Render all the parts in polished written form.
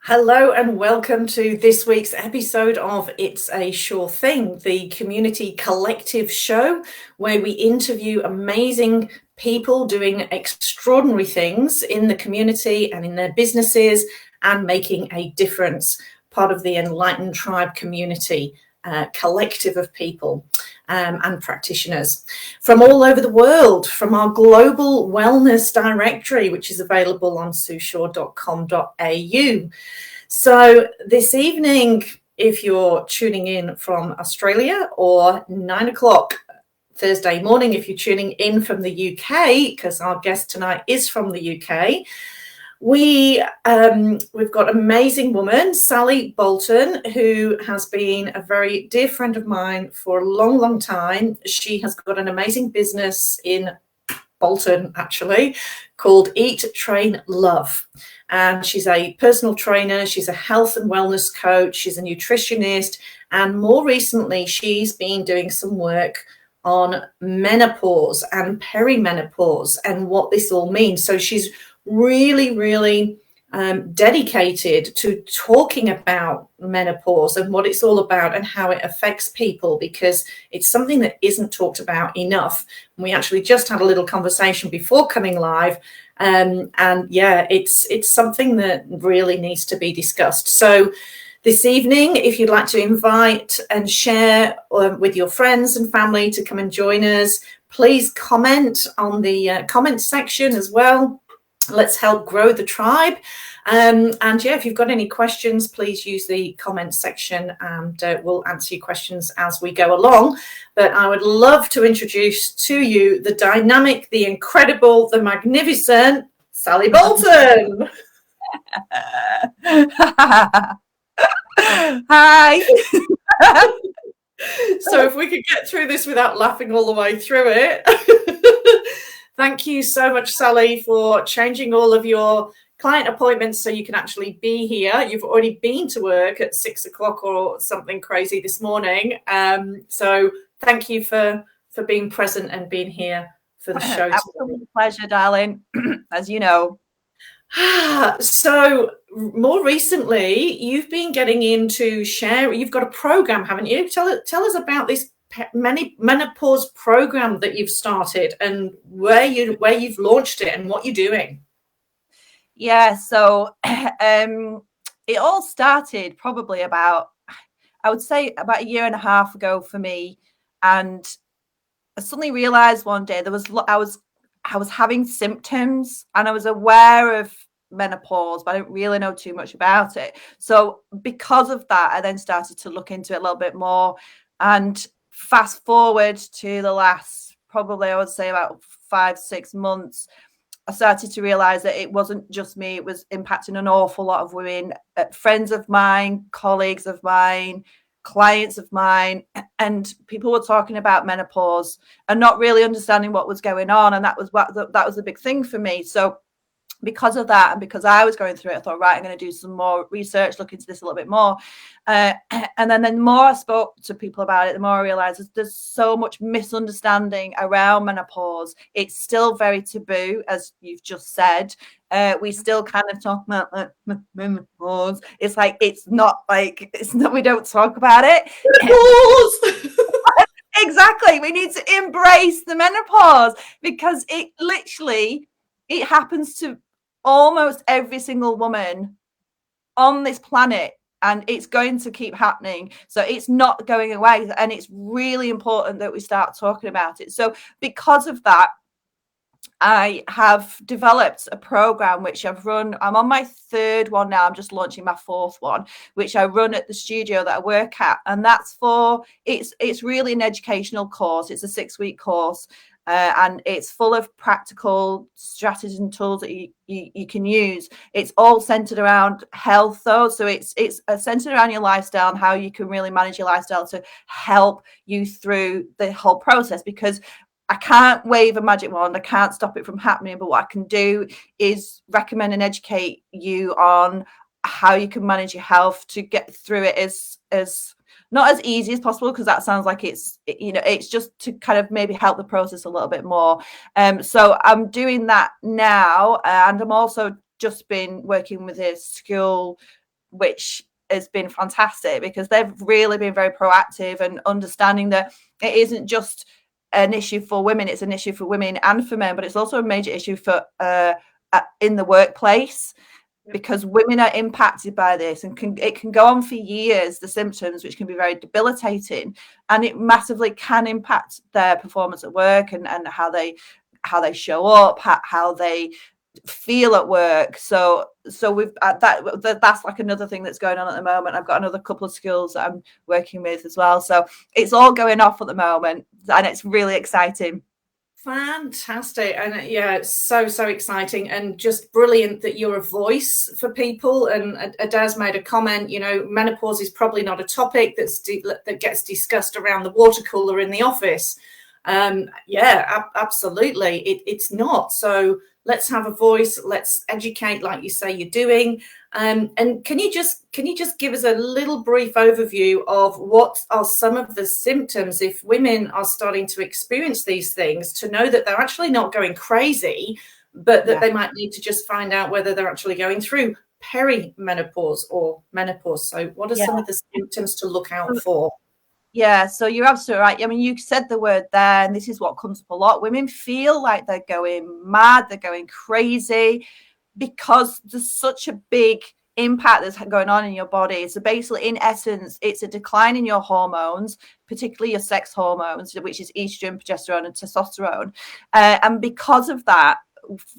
Hello and welcome to this week's episode of It's a Sure Thing, the community collective show where we interview amazing people doing extraordinary things in the community and in their businesses and making a difference. Part of the Enlightened Tribe community, collective of people and practitioners from all over the world, from our global wellness directory, which is available on sueshaw.com.au. So this evening, if you're tuning in from Australia, or 9 o'clock Thursday morning, if you're tuning in from the UK, because our guest tonight is from the UK, we've got an amazing woman, Sally Bolton, who has been a very dear friend of mine for a long, long time. She has got an amazing business in Bolton, actually, called Eat, Train, Love. And she's a personal trainer, she's a health and wellness coach, she's a nutritionist, and more recently, she's been doing some work on menopause and peri-menopause and what this all means. So she's really dedicated to talking about menopause and what it's all about and how it affects people, because it's something that isn't talked about enough. And we actually just had a little conversation before coming live, and yeah, it's something that really needs to be discussed. So this evening, if you'd like to invite and share with your friends and family to come and join us, please comment on the comment section as well. Let's help grow the tribe. And yeah, if you've got any questions, please use the comment section and we'll answer your questions as we go along. But I would love to introduce to you the dynamic, the incredible, the magnificent Sally Bolton. Hi. So if we could get through this without laughing all the way through it. Thank you so much, Sally, for changing all of your client appointments so you can actually be here. You've already been to work at 6 o'clock or something crazy this morning. So thank you for being present and being here for the show. Absolute pleasure, darling, as you know. So more recently, you've been getting into you've got a program, haven't you? Tell us about this menopause program that you've started and where you've launched it and what you're doing. Yeah, so it all started probably about a year and a half ago for me, and I suddenly realized one day I was having symptoms, and I was aware of menopause, but I didn't really know too much about it. So because of that, I then started to look into it a little bit more, and fast forward to the last, probably I would say about 5-6 months, I started to realize that it wasn't just me, it was impacting an awful lot of women, friends of mine, colleagues of mine, clients of mine, and people were talking about menopause and not really understanding what was going on. And that was a big thing for me. So because of that, and because I was going through it, I thought, right, I'm going to do some more research, look into this a little bit more. And then the more I spoke to people about it, the more I realized there's so much misunderstanding around menopause. It's still very taboo, as you've just said. We still kind of talk about menopause. It's like, we don't talk about it. Exactly. We need to embrace the menopause, because it happens to almost every single woman on this planet, and it's going to keep happening. So it's not going away, and it's really important that we start talking about it. So because of that, I have developed a program which I've run. I'm on my 3rd one now. I'm just launching my 4th one, which I run at the studio that I work at. And it's really an educational course. It's a 6-week course. And it's full of practical strategies and tools that you can use. It's all centered around health, though. So it's centered around your lifestyle and how you can really manage your lifestyle to help you through the whole process, because I can't wave a magic wand. I can't stop it from happening. But what I can do is recommend and educate you on how you can manage your health to get through it as not as easy as possible, because that sounds like it's just to kind of maybe help the process a little bit more. So I'm doing that now, and I'm also just been working with a school which has been fantastic, because they've really been very proactive and understanding that it isn't just an issue for women, it's an issue for women and for men, but it's also a major issue for in the workplace, because women are impacted by this, and it can go on for years, the symptoms, which can be very debilitating, and it massively can impact their performance at work, and how they show up, how they feel at work. So we've that's like another thing that's going on at the moment. I've got another couple of schools that I'm working with as well, so it's all going off at the moment, and it's really exciting. Fantastic. And yeah, it's so exciting, and just brilliant that you're a voice for people. And Adaz made a comment, you know, menopause is probably not a topic that gets discussed around the water cooler in the office. Absolutely, it's not. So let's have a voice, let's educate like you say you're doing. And can you just give us a little brief overview of what are some of the symptoms if women are starting to experience these things, to know that they're actually not going crazy, but that they might need to just find out whether they're actually going through peri-menopause or menopause. So what are some of the symptoms to look out for? Yeah, so you're absolutely right. I mean, you said the word there, and this is what comes up a lot. Women feel like they're going mad, they're going crazy, because there's such a big impact that's going on in your body. So basically, in essence, it's a decline in your hormones, particularly your sex hormones, which is estrogen, progesterone, and testosterone. And because of that,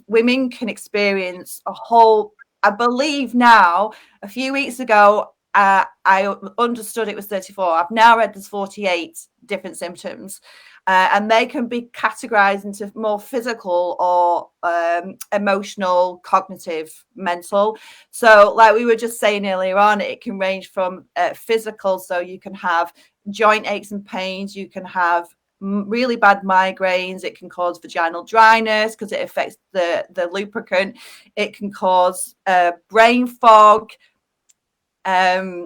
women can experience a whole, I believe now, a few weeks ago, I understood it was 34. I've now read there's 48 different symptoms, and they can be categorized into more physical or emotional, cognitive, mental. So like we were just saying earlier on, it can range from physical. So you can have joint aches and pains. You can have really bad migraines. It can cause vaginal dryness because it affects the lubricant. It can cause brain fog.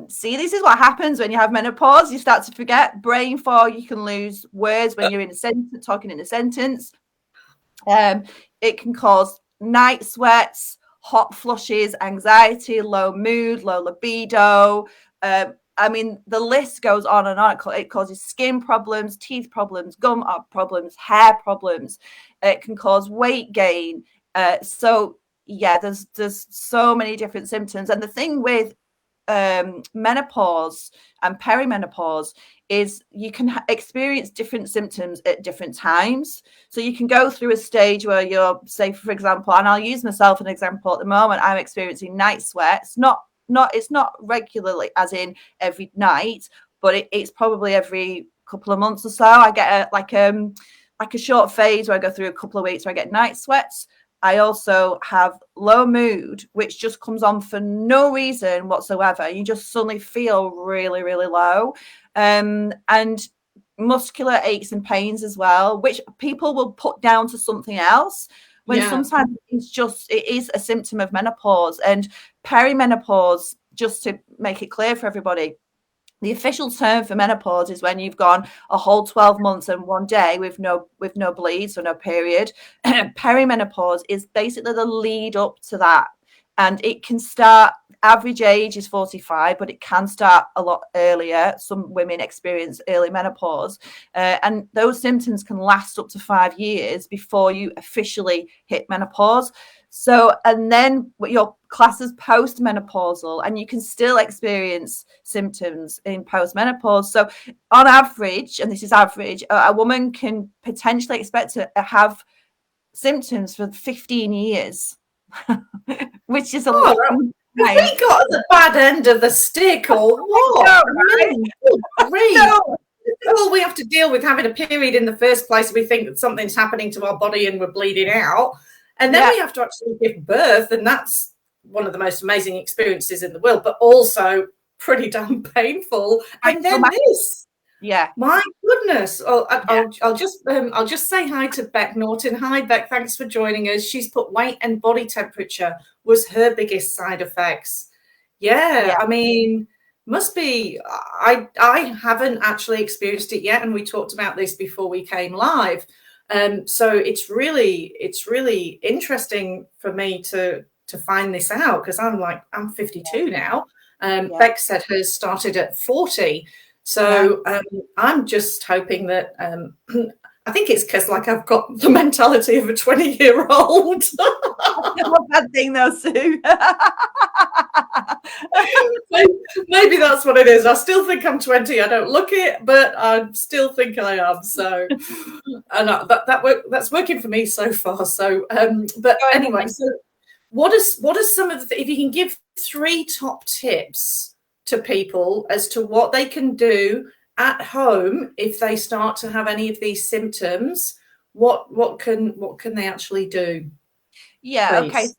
See, this is what happens when you have menopause. You start to forget, brain fog. You can lose words when you're in a sentence, talking in a sentence. It can cause night sweats, hot flushes, anxiety, low mood, low libido. I mean, the list goes on and on. It causes skin problems, teeth problems, gum problems, hair problems. It can cause weight gain. So yeah, there's so many different symptoms. And the thing with menopause and perimenopause is you can experience different symptoms at different times. So you can go through a stage where you're, say, for example, and I'll use myself an example. At the moment, I'm experiencing night sweats. It's not regularly, as in every night, but it's probably every couple of months or so. I get a short phase where I go through a couple of weeks where I get night sweats. I also have low mood, which just comes on for no reason whatsoever. You just suddenly feel really, really low. And muscular aches and pains as well, which people will put down to something else, when sometimes it is a symptom of menopause. And perimenopause, just to make it clear for everybody, the official term for menopause is when you've gone a whole 12 months and 1 day with no bleeds or no period. Perimenopause is basically the lead up to that. And it can start, average age is 45, but it can start a lot earlier. Some women experience early menopause. And those symptoms can last up to 5 years before you officially hit menopause. So, and then your class is postmenopausal, and you can still experience symptoms in postmenopause. So on average, and this is average, a woman can potentially expect to have symptoms for 15 years, which is a lot. Have we got the bad end of the stick or what? No. All we have to deal with having a period in the first place, we think that something's happening to our body and we're bleeding out. And then we have to actually give birth, and that's one of the most amazing experiences in the world, but also pretty damn painful. And then this. Yeah. My goodness. I'll just say hi to Beck Norton. Hi, Beck. Thanks for joining us. She's put weight and body temperature was her biggest side effects. Yeah. I mean, must be. I haven't actually experienced it yet, and we talked about this before we came live. So it's really interesting for me to find this out, because I'm 52 now. Yeah. Beck said hers started at 40. So I'm just hoping that I think it's because like I've got the mentality of a 20-year-old. Not a bad thing though, Sue. Maybe that's what it is. I still think I'm 20. I don't look it, but I still think I am. So, and that's working for me so far. So, but anyway, so what are some of the, if you can give 3 top tips to people as to what they can do at home if they start to have any of these symptoms, what can they actually do? Yeah, okay. Please. So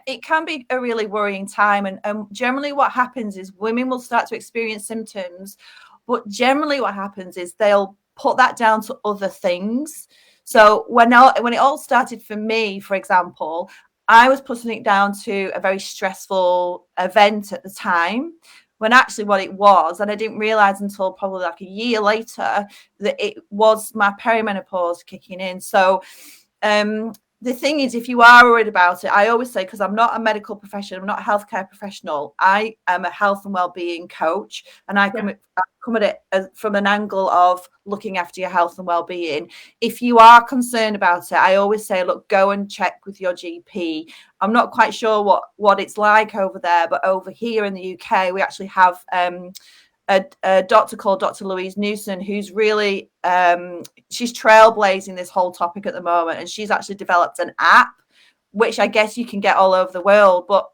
it can be a really worrying time. And generally, what happens is women will start to experience symptoms, but generally, what happens is they'll put that down to other things. So when it all started for me, for example, I was putting it down to a very stressful event at the time, when actually what it was, and I didn't realize until probably like a year later, that it was my perimenopause kicking in. So the thing is, if you are worried about it, I always say, because I'm not a medical professional, I'm not a healthcare professional, I am a health and well-being coach, and I come at it from an angle of looking after your health and well-being. If you are concerned about it, I always say, look, go and check with your GP. I'm not quite sure what it's like over there, but over here in the UK, we actually have a doctor called Dr. Louise Newson, who's really she's trailblazing this whole topic at the moment, and she's actually developed an app which I guess you can get all over the world, but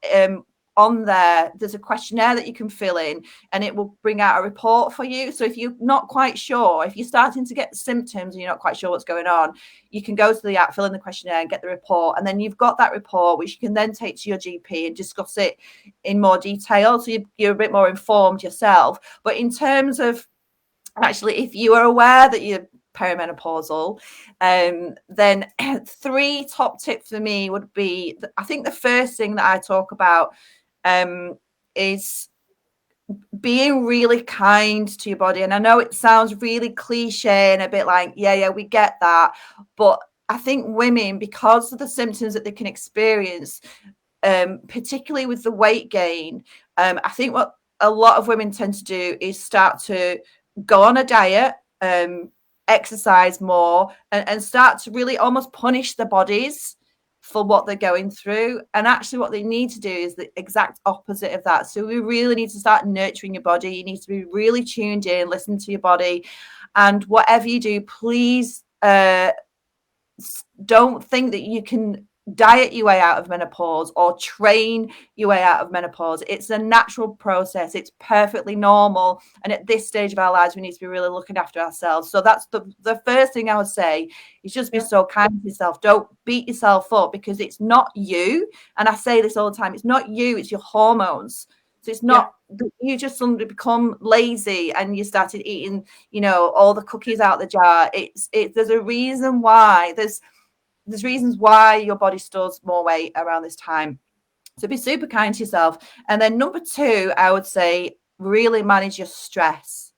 on there's a questionnaire that you can fill in, and it will bring out a report for you. So if you're not quite sure, if you're starting to get symptoms and you're not quite sure what's going on, you can go to the app, fill in the questionnaire, and get the report. And then you've got that report, which you can then take to your GP and discuss it in more detail, so you're a bit more informed yourself. But in terms of actually, if you are aware that you're perimenopausal, then 3 top tips for me would be, I think the first thing that I talk about is being really kind to your body. And I know it sounds really cliche and a bit like, yeah, we get that. But I think women, because of the symptoms that they can experience, particularly with the weight gain, I think what a lot of women tend to do is start to go on a diet, exercise more, and start to really almost punish their bodies for what they're going through. And actually what they need to do is the exact opposite of that. So we really need to start nurturing your body. You need to be really tuned in, listen to your body, and whatever you do, please don't think that you can diet your way out of menopause or train your way out of menopause. It's a natural process. It's perfectly normal. And at this stage of our lives, we need to be really looking after ourselves. So that's the first thing I would say, is just be so kind to yourself. Don't beat yourself up, because it's not you. And I say this all the time, it's not you, it's your hormones. So it's not you just suddenly become lazy and you started eating, all the cookies out the jar. There's a reason why. There's reasons why your body stores more weight around this time. So be super kind to yourself. And then number 2, I would say, really manage your stress.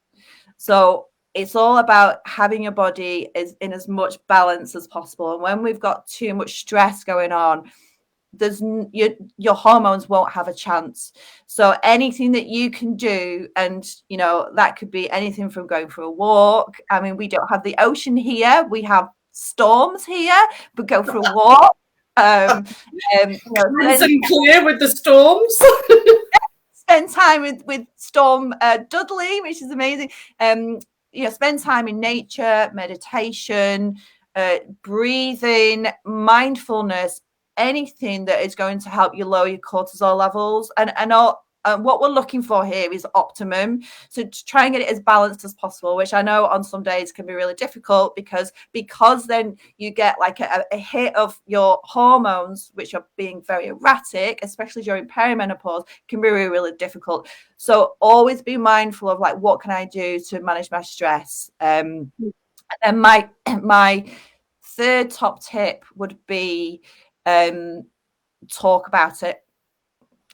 So it's all about having your body in as much balance as possible. And when we've got too much stress going on, your hormones won't have a chance. So anything that you can do, and that could be anything from going for a walk. I mean, we don't have the ocean here, we have storms here, but go for a walk. Clear with the storms. Spend time with Storm Dudley, which is amazing. Spend time in nature, meditation, breathing, mindfulness, anything that is going to help you lower your cortisol levels. And what we're looking for here is optimum. So to try and get it as balanced as possible, which I know on some days can be really difficult, because then you get like a hit of your hormones, which are being very erratic, especially during perimenopause, can be really, really difficult. So always be mindful of like, what can I do to manage my stress? And my 3rd top tip would be talk about it.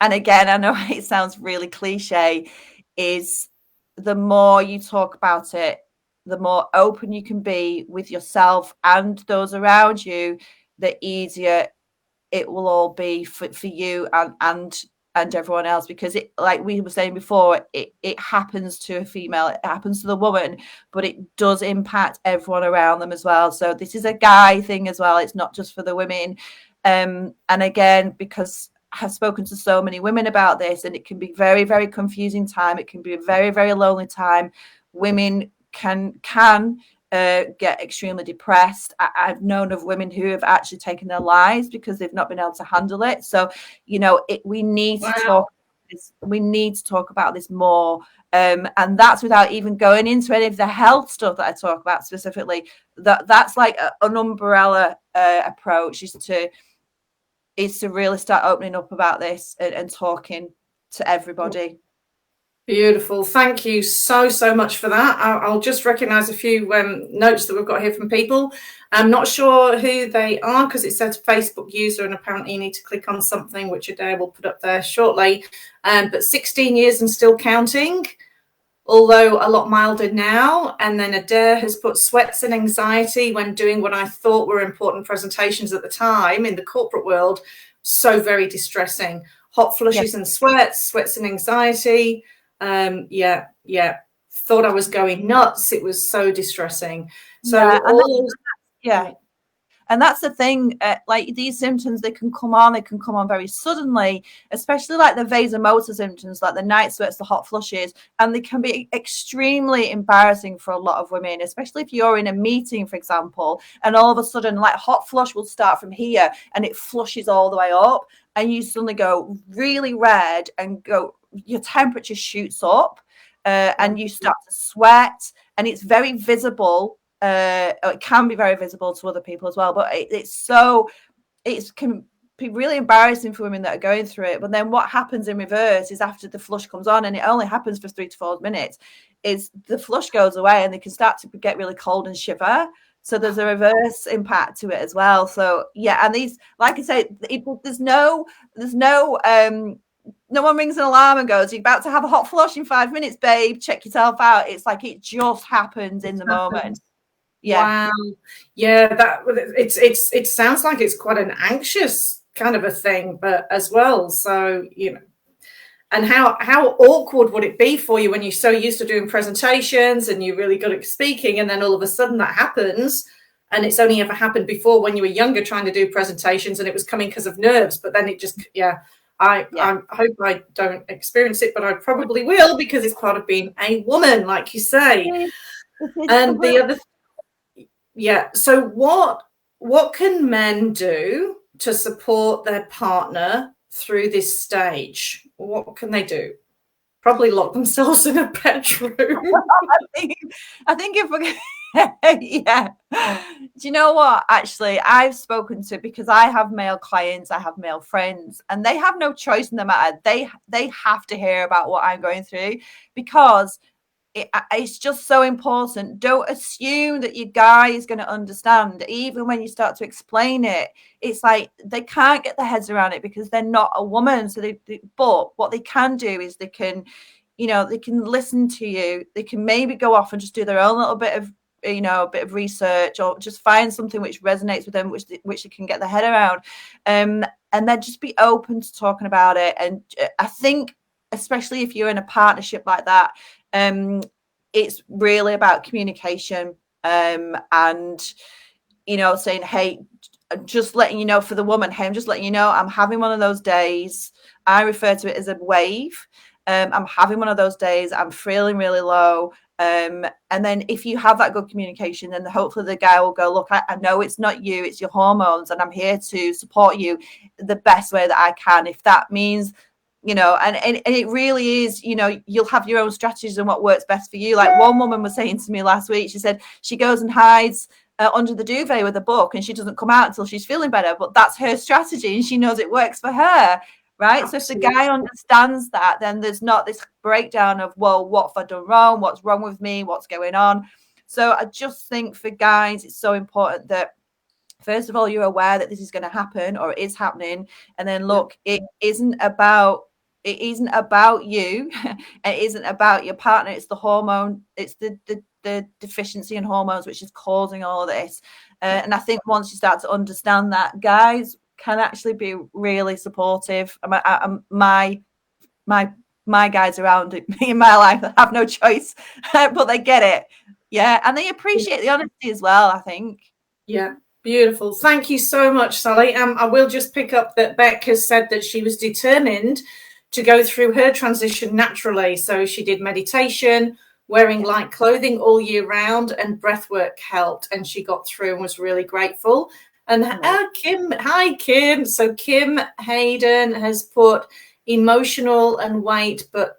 And again, I know it sounds really cliche, is the more you talk about it, the more open you can be with yourself and those around you, the easier it will all be for you and and everyone else, because it, like we were saying before, it happens to a female, it happens to the woman, but it does impact everyone around them as well. So this is a guy thing as well. It's not just for the women. And again, because I've spoken to so many women about this, and it can be very, very confusing time. It can be a very, very lonely time. Women can get extremely depressed. I've known of women who have actually taken their lives because they've not been able to handle it. So, we need to talk. We need to talk about this more, and that's without even going into any of the health stuff that I talk about specifically. That's like an umbrella approach, is to really start opening up about this and talking to everybody. Beautiful. Thank you so much for that. I'll just recognise a few notes that we've got here from people. I'm not sure who they are because it says Facebook user, and apparently you need to click on something, which Adair will put up there shortly. But 16 years and still counting, although a lot milder now. And then Adair has put sweats and anxiety when doing what I thought were important presentations at the time in the corporate world. So very distressing. Hot flushes and sweats and anxiety. Thought I was going nuts. It was so distressing. So and that's the thing, like these symptoms, they can come on very suddenly, especially like the vasomotor symptoms, like the night sweats, the hot flushes, and they can be extremely embarrassing for a lot of women, especially if you're in a meeting, for example, and all of a sudden, like, hot flush will start from here and it flushes all the way up, and you suddenly go really red and your temperature shoots up, and you start to sweat, and it's very visible. It can be very visible to other people as well, but it can be really embarrassing for women that are going through it. But then what happens in reverse is, after the flush comes on, and it only happens for 3 to 4 minutes, is the flush goes away and they can start to get really cold and shiver. So there's a reverse impact to it as well. So and these, like I say, there's no one rings an alarm and goes, "You're about to have a hot flush in 5 minutes, babe. Check yourself out." It's like it just happens in the moment. Wow. Yeah, it sounds like it's quite an anxious kind of a thing, but as well. So, and how awkward would it be for you when you're so used to doing presentations and you're really good at speaking, and then all of a sudden that happens, and it's only ever happened before when you were younger trying to do presentations, and it was coming because of nerves, but then it just, I hope I don't experience it, but I probably will, because it's part of being a woman, like you say. And the other so what can men do to support their partner through this stage? What can they do? Probably lock themselves in a bedroom. I think if we're do you know what, actually, I've spoken to, because I have male clients, I have male friends, and they have no choice in the matter. They have to hear about what I'm going through, because it's just so important. Don't assume that your guy is going to understand. Even when you start to explain it, it's like they can't get their heads around it because they're not a woman. So but what they can do is they can listen to you. They can maybe go off and just do their own little bit of a bit of research, or just find something which resonates with them, which they can get their head around, and then just be open to talking about it. And I think, especially if you're in a partnership like that, it's really about communication, and saying, hey, just letting you know, for the woman, hey, I'm just letting you know I'm having one of those days. I refer to it as a wave. I'm having one of those days. I'm feeling really low. And then if you have that good communication, then hopefully the guy will go, look, I know it's not you, it's your hormones, and I'm here to support you the best way that I can. If that means, and it really is, you'll have your own strategies and what works best for you. Like one woman was saying to me last week, she said she goes and hides under the duvet with a book, and she doesn't come out until she's feeling better, but that's her strategy and she knows it works for her. Right. Absolutely. So if the guy understands that, then there's not this breakdown of, well, what have I done wrong? What's wrong with me? What's going on? So I just think for guys, it's so important that, first of all, you're aware that this is going to happen, or it is happening. And then look, it isn't about you. It isn't about your partner. It's the hormone. It's the deficiency in hormones which is causing all of this. And I think once you start to understand that, guys can actually be really supportive. My guys around me in my life have no choice, but they get it. Yeah, and they appreciate the honesty as well, I think. Yeah, beautiful. Thank you so much, Sally. I will just pick up that Beck has said that she was determined to go through her transition naturally. So she did meditation, wearing light clothing all year round, and breath work helped. And she got through and was really grateful. And Kim, hi, Kim. So Kim Hayden has put emotional and weight, but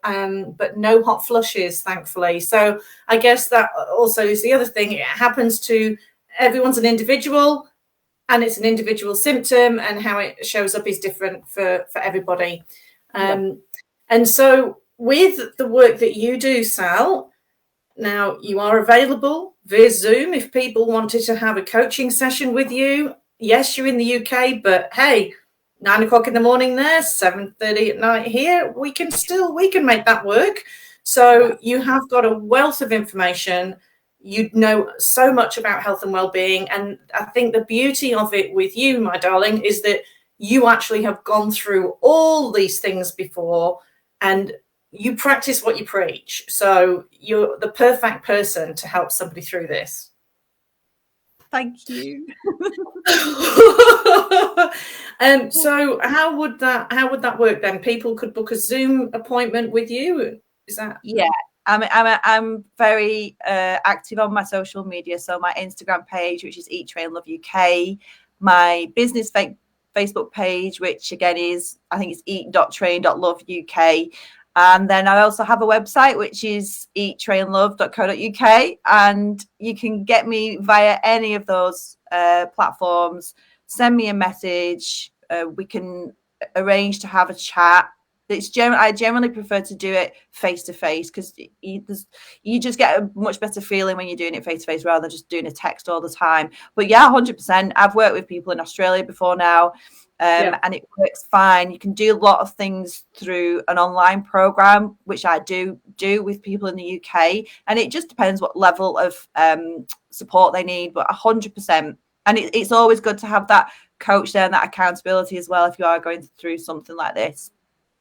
no hot flushes, thankfully. So I guess that also is the other thing. It happens to everyone's an individual, and it's an individual symptom, and how it shows up is different for everybody. And so with the work that you do, Sal, now you are available via Zoom if people wanted to have a coaching session with you. Yes, you're in the UK, but hey, 9 o'clock in the morning there, 7:30 at night here, we can make that work. So you have got a wealth of information. You know so much about health and well-being. And I think the beauty of it with you, my darling, is that you actually have gone through all these things before, and you practice what you preach. So you're the perfect person to help somebody through this. Thank you. So how would that work then? People could book a Zoom appointment with you. Is that? Yeah, I'm very active on my social media. So my Instagram page, which is Eat Train Love UK, my business Facebook page, which again is, I think it's eat.train.love.uk. And then I also have a website, which is eattrainlove.co.uk. And you can get me via any of those platforms. Send me a message. We can arrange to have a chat. I generally prefer to do it face to face, because you just get a much better feeling when you're doing it face to face rather than just doing a text all the time. But yeah, 100%. I've worked with people in Australia before now, and it works fine. You can do a lot of things through an online program, which I do with people in the UK, and it just depends what level of support they need. But 100%, and it's always good to have that coach there and that accountability as well if you are going through something like this.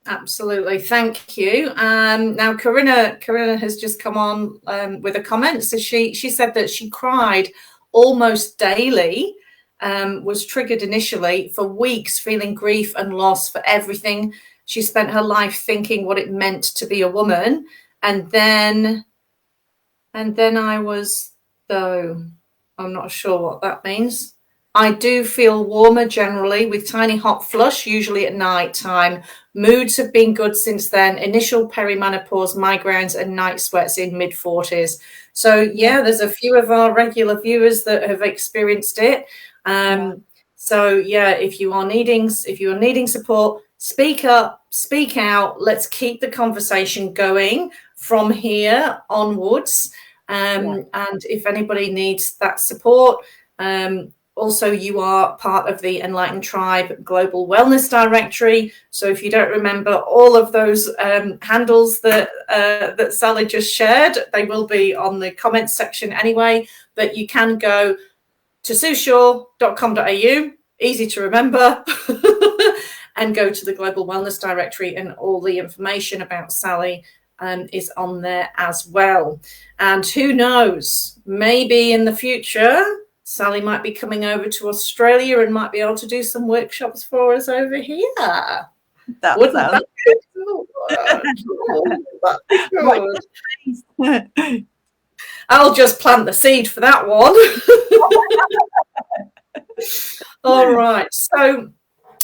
Absolutely, thank you. Now Corinna has just come on with a comment. So she said that she cried almost daily, was triggered initially for weeks, feeling grief and loss for everything. She spent her life thinking what it meant to be a woman, and then I was, though I'm not sure what that means. I do feel warmer generally, with tiny hot flush, usually at night time. Moods have been good since then. Initial peri-menopause migraines and night sweats in mid-40s. So yeah, there's a few of our regular viewers that have experienced it. So yeah, if you are needing support, speak up, speak out. Let's keep the conversation going from here onwards. And if anybody needs that support, also, you are part of the Enlightened Tribe Global Wellness Directory. So if you don't remember all of those handles that Sally just shared, they will be on the comments section anyway. But you can go to sushaw.com.au, easy to remember, and go to the Global Wellness Directory, and all the information about Sally is on there as well. And who knows, maybe in the future, Sally might be coming over to Australia and might be able to do some workshops for us over here. Wouldn't that be good? I'll just plant the seed for that one. All right. So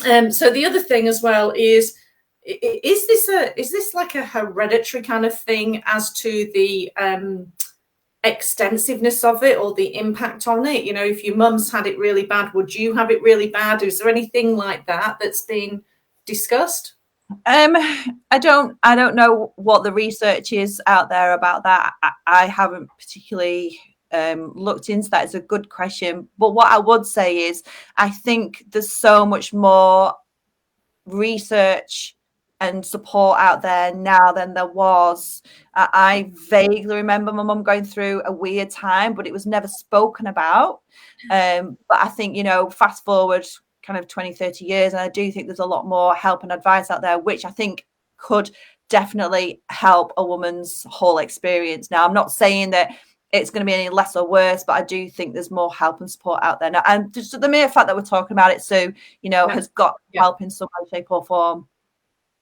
the other thing as well is this like a hereditary kind of thing as to the extensiveness of it or the impact on it? You know, if your mum's had it really bad, would you have it really bad? Is there anything like that that's been discussed? I don't know what the research is out there about that. I haven't particularly looked into that. It's a good question, but what I would say is I think there's so much more research and support out there now than there was. I vaguely remember my mum going through a weird time, but it was never spoken about. But I think, you know, fast forward kind of 20, 30 years. And I do think there's a lot more help and advice out there, which I think could definitely help a woman's whole experience. Now, I'm not saying that it's going to be any less or worse, but I do think there's more help and support out there now. And just the mere fact that we're talking about it, Sue, has got help in some way, shape or form.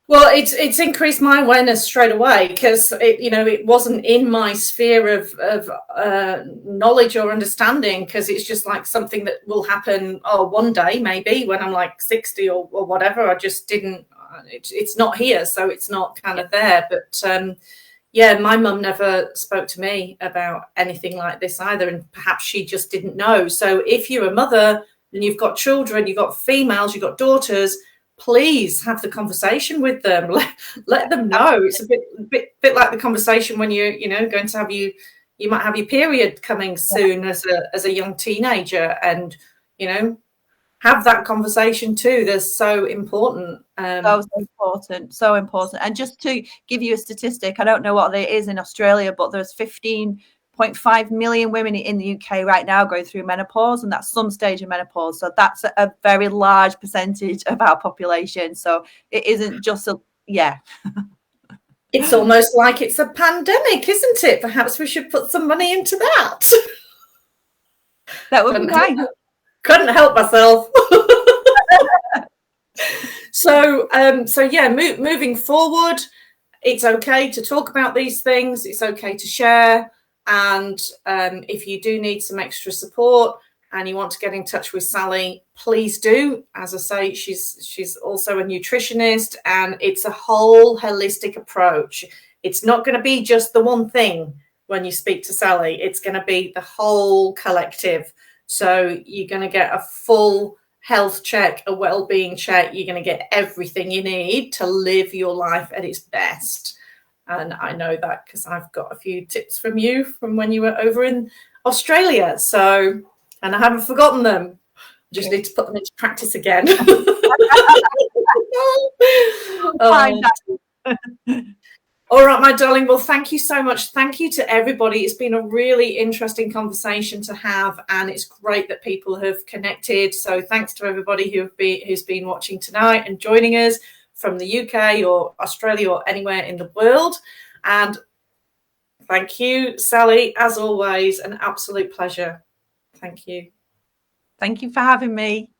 Well, it's increased my awareness straight away, because it wasn't in my sphere of knowledge or understanding, because it's just like something that will happen one day maybe when I'm like 60 or whatever. I just didn't. It's not here, so it's not kind of there. But my mum never spoke to me about anything like this either, and perhaps she just didn't know. So if you're a mother and you've got children, you've got females, you've got daughters, please have the conversation with them. Let them know. It's a bit like the conversation when you're going to have you might have your period coming soon as a young teenager, and have that conversation too. They're so important. So important. And just to give you a statistic, I don't know what it is in Australia, but there's 15.5 million women in the UK right now going through menopause, and that's some stage of menopause. So that's a very large percentage of our population. So it isn't just It's almost like it's a pandemic, isn't it? Perhaps we should put some money into that. That would be nice. Couldn't help myself. Moving forward, it's okay to talk about these things. It's okay to share. And if you do need some extra support and you want to get in touch with Sally, please do. As I say, she's also a nutritionist, and it's a whole holistic approach. It's not going to be just the one thing when you speak to Sally. It's going to be the whole collective. So you're going to get a full health check, a well-being check. You're going to get everything you need to live your life at its best. And I know that because I've got a few tips from you from when you were over in Australia. So, and I haven't forgotten them. Just need to put them into practice again. All right, my darling. Well, thank you so much. Thank you to everybody. It's been a really interesting conversation to have, and it's great that people have connected. So thanks to everybody who's been watching tonight and joining us from the UK or Australia or anywhere in the world. And thank you, Sally, as always, an absolute pleasure. Thank you. Thank you for having me.